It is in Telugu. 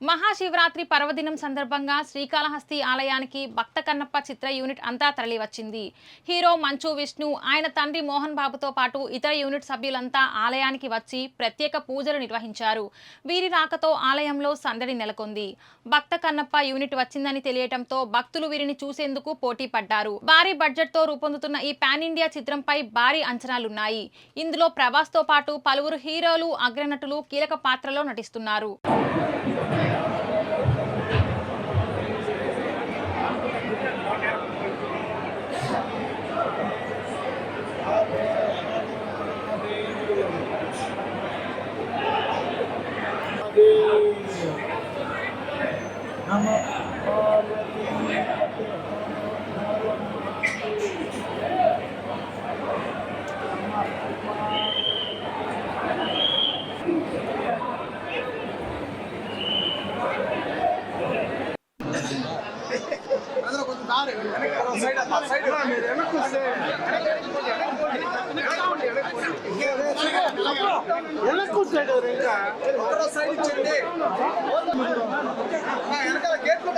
మహాశివరాత్రి పర్వదినం సందర్భంగా శ్రీకాళహస్తి ఆలయానికి భక్త కన్నప్ప చిత్ర యూనిట్ అంతా తరలివచ్చింది. హీరో మంచు విష్ణు, ఆయన తండ్రి మోహన్ బాబుతో పాటు ఇతర యూనిట్ సభ్యులంతా ఆలయానికి వచ్చి ప్రత్యేక పూజలు నిర్వహించారు. వీరి రాకతో ఆలయంలో సందడి నెలకొంది. భక్త కన్నప్ప యూనిట్ వచ్చిందని తెలియటంతో భక్తులు వీరిని చూసేందుకు పోటీ పడ్డారు. భారీ బడ్జెట్ తో రూపొందుతున్న ఈ పాన్ ఇండియా చిత్రంపై భారీ అంచనాలున్నాయి. ఇందులో ప్రభాస్ తో పాటు పలువురు హీరోలు, అగ్రనటులు కీలక పాత్రలో నటిస్తున్నారు. వెనకాల గేట్లు